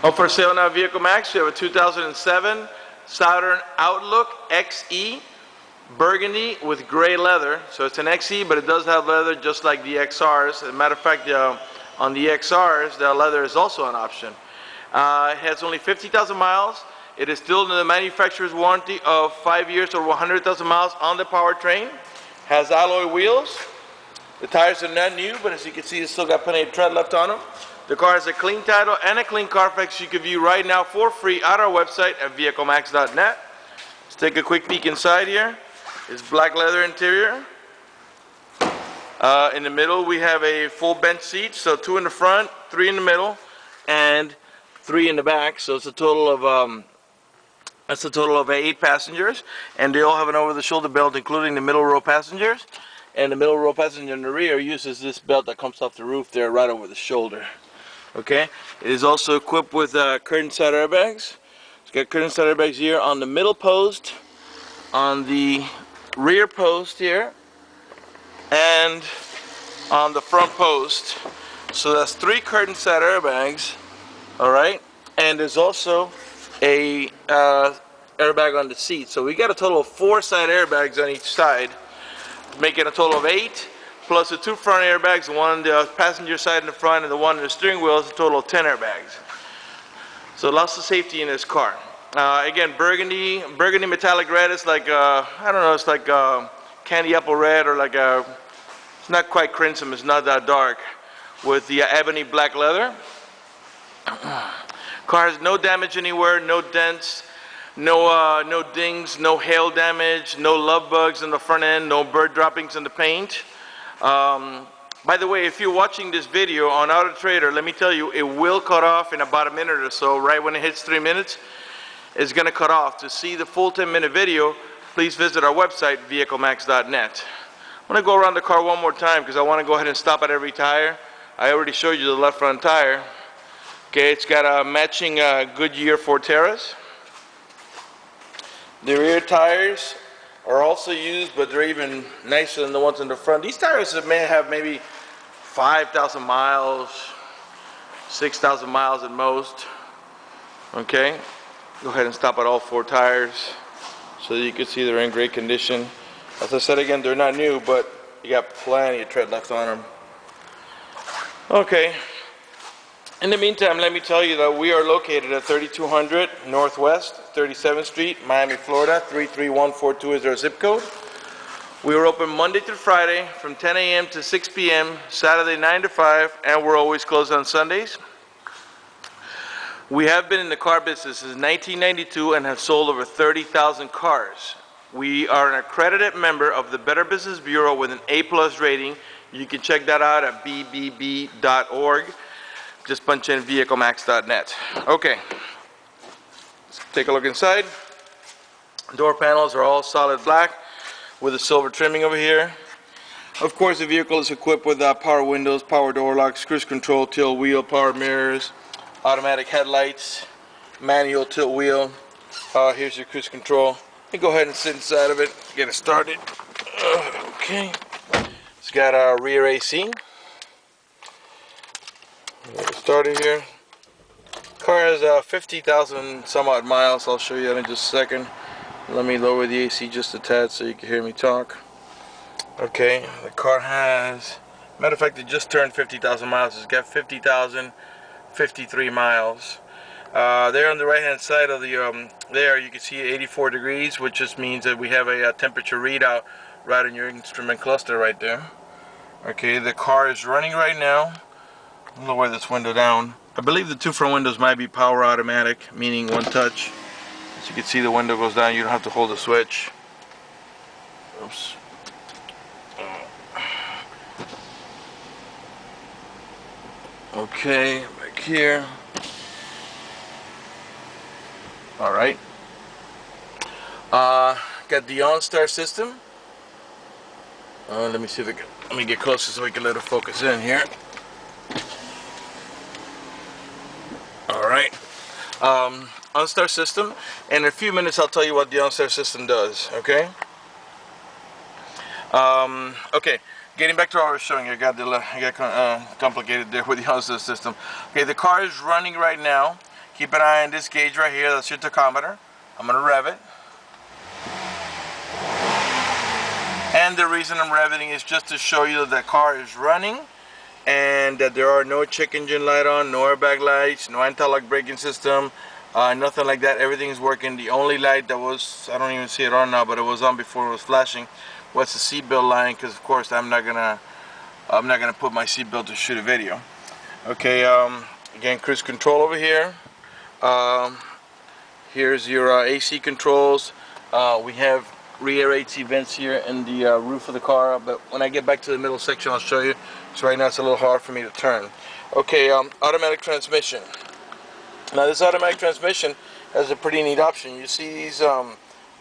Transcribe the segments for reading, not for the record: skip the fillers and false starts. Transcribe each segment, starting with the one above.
Oh, for sale now, Vehicle Max, we have a 2007 Saturn Outlook XE Burgundy with gray leather. So it's an XE, but it does have leather just like the XRs. As a matter of fact, on the XRs, the leather is also an option. It has only 50,000 miles. It is still in the manufacturer's warranty of 5 years or 100,000 miles on the powertrain. Has alloy wheels. The tires are not new, but as you can see, it's still got plenty of tread left on them. The car has a clean title and a clean Carfax you can view right now for free at our website at vehiclemax.net. Let's take a quick peek inside here. It's black leather interior. In the middle we have a full bench seat, so 2 in the front, 3 in the middle, and 3 in the back. So it's a total of 8 passengers, and they all have an over-the-shoulder belt, including the middle row passengers. And the middle row passenger in the rear uses this belt that comes off the roof there, right over the shoulder. Okay. It is also equipped with curtain side airbags. It's got curtain side airbags here on the middle post, on the rear post here, and on the front post. So that's 3 curtain side airbags. All right. And there's also a airbag on the seat. So we got a total of 4 side airbags on each side, making a total of 8, plus the 2 front airbags, the one on the passenger side in the front and the one on the steering wheel is a total of 10 airbags. So lots of safety in this car. Again, burgundy metallic red is like, I don't know, it's like candy apple red, or like it's not quite crimson, it's not that dark, with the ebony black leather. Car has no damage anywhere, no dents, no dings, no hail damage, no love bugs in the front end, no bird droppings in the paint. By the way, if you're watching this video on Auto Trader, let me tell you, it will cut off in about a minute or so. Right when it hits 3 minutes, it's going to cut off. To see the full 10-minute video, please visit our website, vehiclemax.net. I'm going to go around the car one more time because I want to go ahead and stop at every tire. I already showed you the left front tire. Okay, it's got a matching Goodyear FORTERAs. The rear tires are also used, but they're even nicer than the ones in the front. These tires may have maybe 5,000 miles, 6,000 miles at most. Okay, go ahead and stop at all 4 tires so that you can see they're in great condition. As I said again, they're not new, but you got plenty of tread left on them. Okay. In the meantime, let me tell you that we are located at 3200 Northwest 37th Street, Miami, Florida. 33142 is our zip code. We are open Monday through Friday from 10 a.m. to 6 p.m., Saturday 9 to 5, and we're always closed on Sundays. We have been in the car business since 1992 and have sold over 30,000 cars. We are an accredited member of the Better Business Bureau with an A+ rating. You can check that out at bbb.org. Just punch in vehiclemax.net. Okay, let's take a look inside. Door panels are all solid black with a silver trimming over here. Of course, the vehicle is equipped with power windows, power door locks, cruise control, tilt wheel, power mirrors, automatic headlights, manual tilt wheel. Here's your cruise control. Let me go ahead and sit inside of it, get it started. Okay, it's got a rear AC. Get started here. Car has 50,000 some odd miles. I'll show you that in just a second. Let me lower the AC just a tad so you can hear me talk. Okay, the car has, matter of fact, it just turned 50,000 miles. It's got 50,053 miles. There on the right hand side of the there you can see 84 degrees, which just means that we have a temperature readout right in your instrument cluster right there. Okay, the car is running right now. I'm going to lower this window down. I believe the 2 front windows might be power automatic, meaning one touch. As you can see, the window goes down. You don't have to hold the switch. Oops. Okay, back here. Alright. Got the OnStar system. Let me see if let me get closer so we can let it focus in here. Alright, OnStar system. In a few minutes I'll tell you what the OnStar system does, okay? Okay, getting back to what I was showing you, I got complicated there with the OnStar system. Okay, the car is running right now. keep an eye on this gauge right here. That's your tachometer. I'm going to rev it. And the reason I'm revving is just to show you that the car is running and that there are no check engine light on, no airbag lights, no anti-lock braking system, nothing like that. Everything is working. The only light that was, I don't even see it on now, but it was on before it was flashing, was the seatbelt line, because of course I'm not gonna put my seatbelt to shoot a video. Okay, again, cruise control over here. Here's your AC controls. We have rear AC vents here in the roof of the car, but when I get back to the middle section I'll show you. So right now it's a little hard for me to turn. Okay, automatic transmission. Now this automatic transmission has a pretty neat option. You see these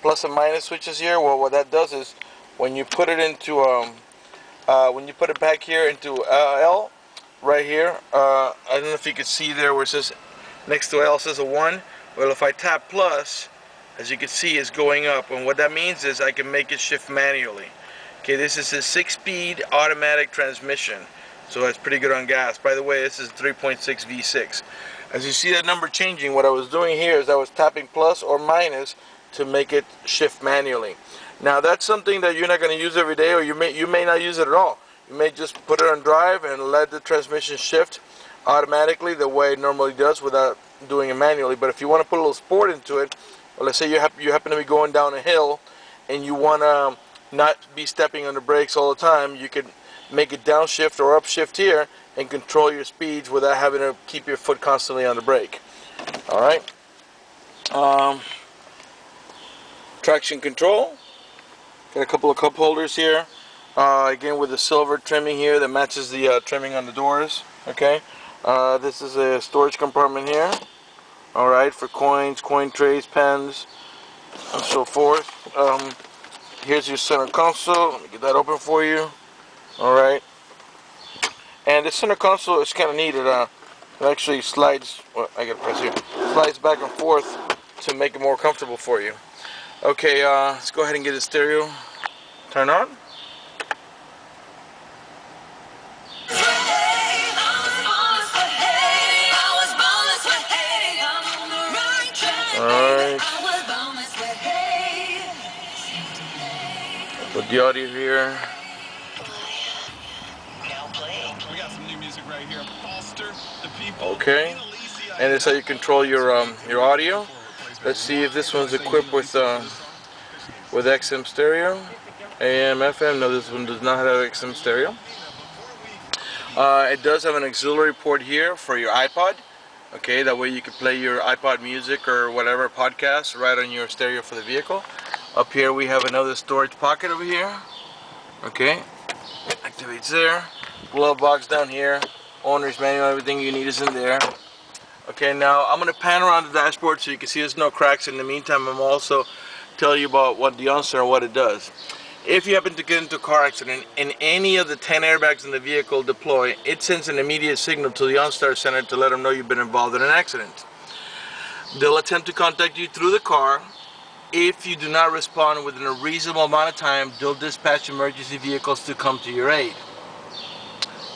plus and minus switches here? Well, what that does is when you put it into when you put it back here into L right here, I don't know if you can see there where it says next to L says a 1. Well, if I tap plus, as you can see, it's going up, and what that means is I can make it shift manually. Okay, this is a 6-speed automatic transmission, so it's pretty good on gas. By the way, this is 3.6 V6. As you see that number changing, what I was doing here is I was tapping plus or minus to make it shift manually. Now that's something that you're not going to use every day, or you may not use it at all. You may just put it on drive and let the transmission shift automatically the way it normally does without doing it manually. But if you want to put a little sport into it, well, let's say you happen to be going down a hill and you want to not be stepping on the brakes all the time, you could make it downshift or upshift here and control your speeds without having to keep your foot constantly on the brake. Alright. Traction control. Got a couple of cup holders here. Again with the silver trimming here that matches the trimming on the doors. Okay. This is a storage compartment here. Alright, for coins, coin trays, pens, and so forth. Here's your center console. Let me get that open for you. Alright. And the center console is kind of neat. It actually slides, well, I gotta press here, slides back and forth to make it more comfortable for you. Okay, let's go ahead and get the stereo turned on. Alright. Put the audio here. Okay. And this is how you control your audio. Let's see if this one's equipped with XM stereo. AM, FM. No, this one does not have XM stereo. It does have an auxiliary port here for your iPod. Okay, that way you can play your iPod music or whatever podcast right on your stereo for the vehicle. Up here we have another storage pocket over here. Okay, activates there. Glove box down here. Owner's manual, everything you need is in there. Okay, now I'm going to pan around the dashboard so you can see there's no cracks. In the meantime, I'm also tell you about what the OnStar and what it does. If you happen to get into a car accident and any of the 10 airbags in the vehicle deploy, it sends an immediate signal to the OnStar Center to let them know you've been involved in an accident. They'll attempt to contact you through the car. If you do not respond within a reasonable amount of time, they'll dispatch emergency vehicles to come to your aid.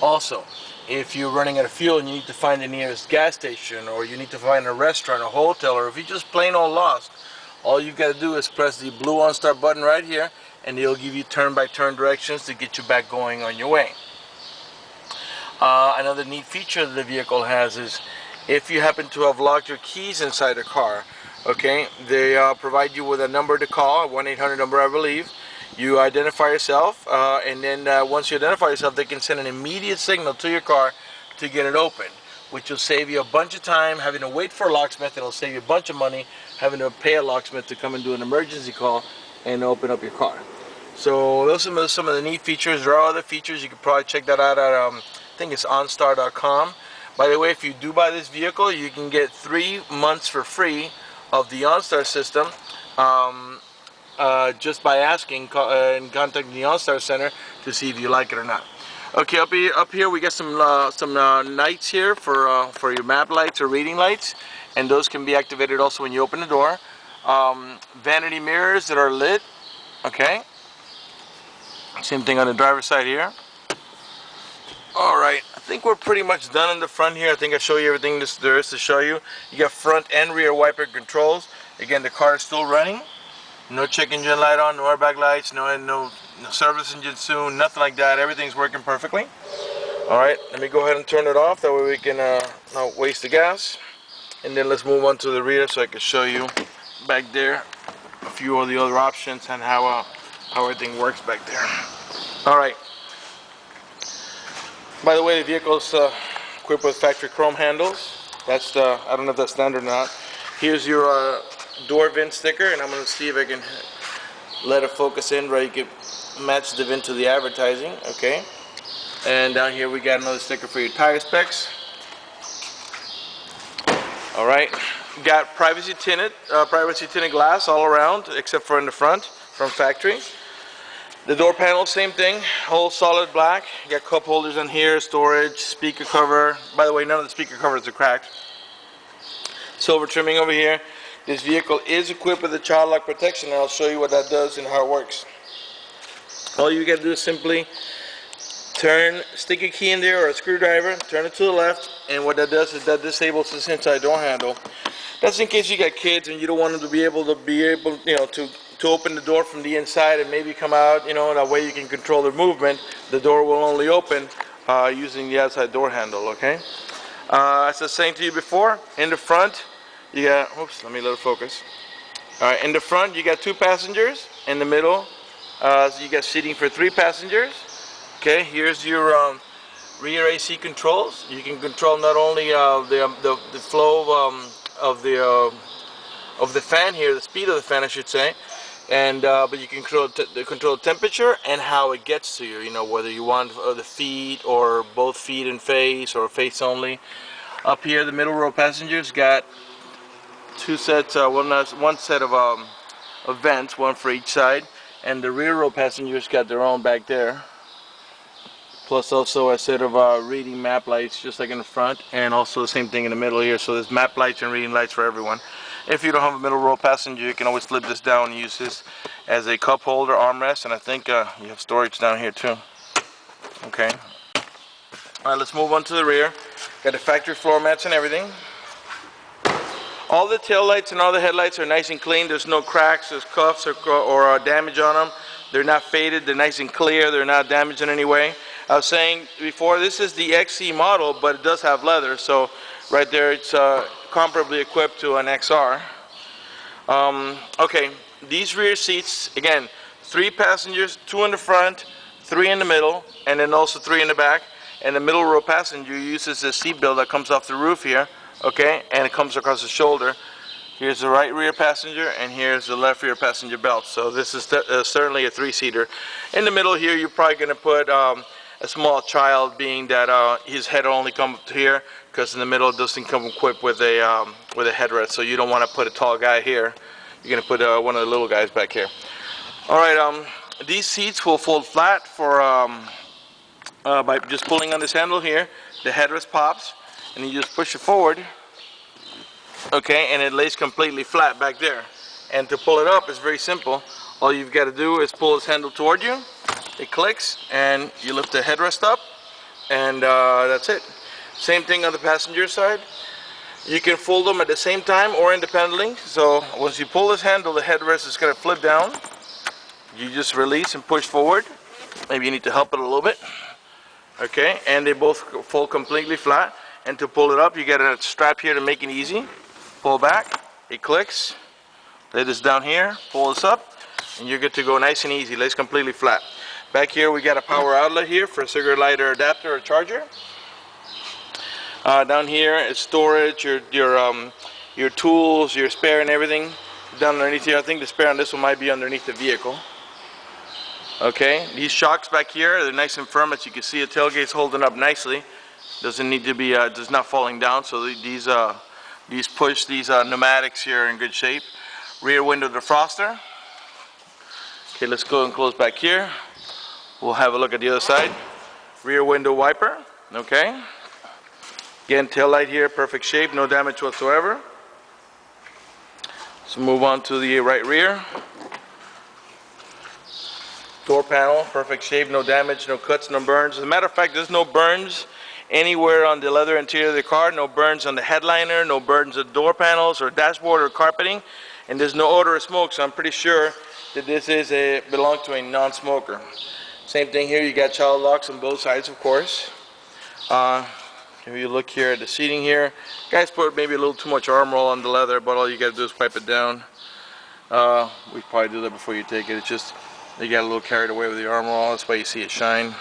Also, if you're running out of fuel and you need to find the nearest gas station, or you need to find a restaurant, a hotel, or if you're just plain old lost, all you've got to do is press the blue OnStar button right here, and it'll give you turn-by-turn directions to get you back going on your way. Another neat feature that the vehicle has is if you happen to have locked your keys inside the car, okay, they provide you with a number to call, a 1-800 number, I believe. You identify yourself, and then once you identify yourself, they can send an immediate signal to your car to get it open, which will save you a bunch of time having to wait for a locksmith. It'll save you a bunch of money having to pay a locksmith to come and do an emergency call and open up your car. So those are some of the neat features. There are other features. You can probably check that out at I think it's OnStar.com. By the way, if you do buy this vehicle, you can get 3 months for free of the OnStar system just by asking and contacting the OnStar Center to see if you like it or not. Okay, up here we got some lights here for your map lights or reading lights, and those can be activated also when you open the door. Vanity mirrors that are lit. Okay. Same thing on the driver's side here. Alright, think we're pretty much done in the front here. I think I show you everything there is to show you. You got front and rear wiper controls. Again, the car is still running. No check engine light on, no airbag lights, no service engine soon, nothing like that. Everything's working perfectly. Alright, let me go ahead and turn it off. That way we can not waste the gas. And then let's move on to the rear so I can show you back there a few of the other options and how everything works back there. Alright. By the way, the vehicle's equipped with factory chrome handles. That's I don't know if that's standard or not. Here's your door VIN sticker, and I'm going to see if I can let it focus in where you can match the VIN to the advertising. Okay. And down here we got another sticker for your tire specs. Alright. Got privacy tinted glass all around except for in the front from factory. The door panel, same thing, whole solid black. You got cup holders on here, storage, speaker cover. By the way, none of the speaker covers are cracked. Silver trimming over here. This vehicle is equipped with a child lock protection, and I'll show you what that does and how it works. All you got to do is simply stick a key in there or a screwdriver, turn it to the left, and what that does is that disables this inside door handle. That's in case you got kids and you don't want them to be able to open the door from the inside and maybe come out, that way you can control their movement. The door will only open using the outside door handle, okay? As I was saying to you before, in the front, you got, oops, let me let it focus. Alright, in the front, you got 2 passengers. In the middle, so you got seating for 3 passengers. Okay, here's your rear AC controls. You can control not only the flow of the fan here, the speed of the fan, I should say, and but you can control temperature and how it gets to you. Whether you want the feet or both feet and face or face only. Up here, the middle row passengers got 2 sets, one set of vents, one for each side, and the rear row passengers got their own back there. Plus also a set of reading map lights just like in the front, and also the same thing in the middle here. So there's map lights and reading lights for everyone. If you don't have a middle row passenger, you can always flip this down and use this as a cup holder armrest, and I think you have storage down here too. Okay. Alright, let's move on to the rear. Got the factory floor mats and everything. All the tail lights and all the headlights are nice and clean. There's no cracks, there's cuffs or damage on them. They're not faded, they're nice and clear, they're not damaged in any way. I was saying before, this is the XC model, but it does have leather, so right there it's comparably equipped to an XR. Okay, these rear seats, again, 3 passengers, 2 in the front, 3 in the middle, and then also 3 in the back. And the middle row passenger uses a seat belt that comes off the roof here, okay, and it comes across the shoulder. Here's the right rear passenger, and here's the left rear passenger belt. So this is certainly a 3-seater. In the middle here, you're probably going to put a small child, being that his head only comes to here, because in the middle it doesn't come equipped with a headrest. So you don't want to put a tall guy here. You're going to put one of the little guys back here. All right, these seats will fold flat for by just pulling on this handle here. The headrest pops, and you just push it forward. Okay, and it lays completely flat back there. And to pull it up is very simple. All you've got to do is pull this handle toward you. It clicks, and you lift the headrest up, and that's it. Same thing on the passenger side. You can fold them at the same time or independently. So once you pull this handle, the headrest is going to flip down. You just release and push forward. Maybe you need to help it a little bit. Okay, and they both fold completely flat. And to pull it up, you get a strap here to make it easy. Pull back, it clicks. Lay this down here, pull this up, and you're good to go, nice and easy. Lays completely flat. Back here we got a power outlet here for a cigarette lighter, adapter, or charger. Down here is storage, your tools, your spare and everything. Down underneath here, I think the spare on this one might be underneath the vehicle. Okay, these shocks back here, they're nice and firm. As you can see, the tailgate's holding up nicely. Doesn't need to be, just not falling down. So these pneumatics here are in good shape. Rear window defroster. Okay, let's go and close back here. We'll have a look at the other side. Rear window wiper. Okay. Again, tail light here, perfect shape, no damage whatsoever. So move on to the right rear. Door panel, perfect shape, no damage, no cuts, no burns. As a matter of fact, there's no burns anywhere on the leather interior of the car. No burns on the headliner, no burns on door panels or dashboard or carpeting, and there's no odor of smoke, so I'm pretty sure that this is belong to a non-smoker. Same thing here, you got child locks on both sides, of course. If you look here at the seating here, guys put maybe a little too much arm roll on the leather, but all you gotta do is wipe it down. We probably do that before you take it. It's just you got a little carried away with the arm roll. That's why you see it shine.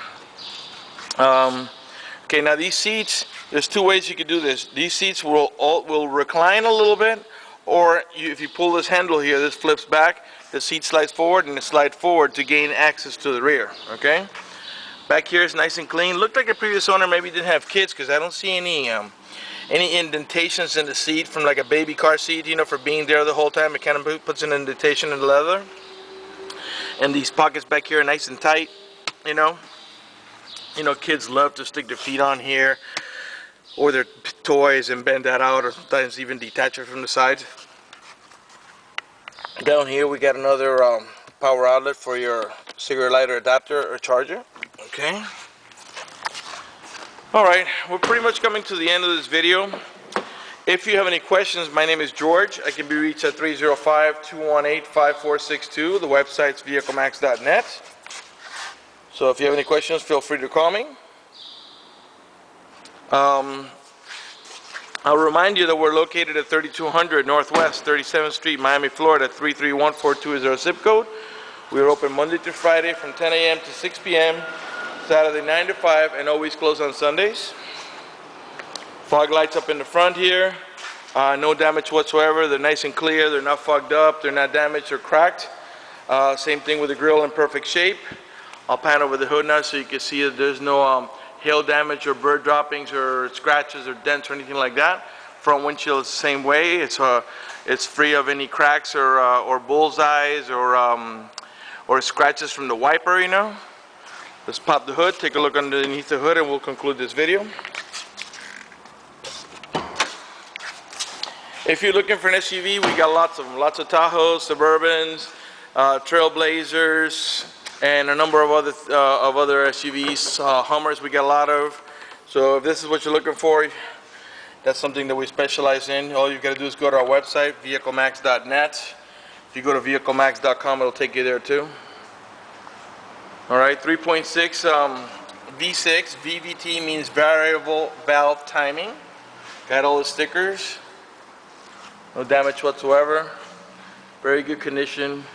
Okay, now these seats, there's two ways you could do this. These seats will recline a little bit, or if you pull this handle here, this flips back, the seat slides forward and it slides forward to gain access to the rear. Okay, back here is nice and clean. Looked like a previous owner maybe didn't have kids, because I don't see any indentations in the seat from like a baby car seat, you know, for being there the whole time. It kind of puts an indentation in the leather. And these pockets back here are nice and tight, you know. You know, kids love to stick their feet on here or their toys and bend that out, or sometimes even detach it from the sides. Down here we got another power outlet for your cigarette lighter adapter or charger. Okay. Alright, we're pretty much coming to the end of this video. If you have any questions, my name is George. I can be reached at 305-218-5462. The website's vehiclemax.net. So if you have any questions, feel free to call me. I'll remind you that we're located at 3200 Northwest 37th Street, Miami, Florida, 33142 zip code. We're open Monday to Friday from 10 a.m. to 6 p.m., Saturday 9 to 5, and always closed on Sundays. Fog lights up in the front here. No damage whatsoever. They're nice and clear. They're not fogged up. They're not damaged or cracked. Same thing with the grill in perfect shape. I'll pan over the hood now so you can see that there's no hail damage or bird droppings or scratches or dents or anything like that. Front windshield is the same way. It's free of any cracks or bullseyes or scratches from the wiper, you know. Let's pop the hood, take a look underneath the hood, and we'll conclude this video. If you're looking for an SUV, we got lots of them. Lots of Tahoes, Suburbans, Trailblazers, and a number of other SUVs. Hummers we got a lot of. So if this is what you're looking for, that's something that we specialize in. All you've got to do is go to our website, vehiclemax.net. If you go to vehiclemax.com, it'll take you there too. Alright, 3.6 V6. VVT means variable valve timing. Got all the stickers. No damage whatsoever. Very good condition.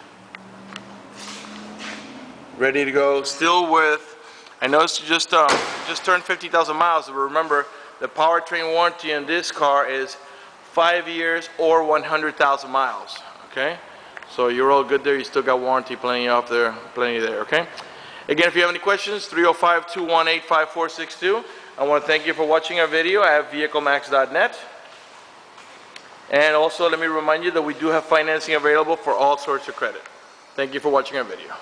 Ready to go. Still with, I know it's just turned 50,000 miles, but remember the powertrain warranty on this car is 5 years or 100,000 miles. Okay, so you're all good there. You still got warranty plenty there. Okay. Again, if you have any questions, 305-218-5462. I want to thank you for watching our video at vehiclemax.net. And also let me remind you that we do have financing available for all sorts of credit. Thank you for watching our video.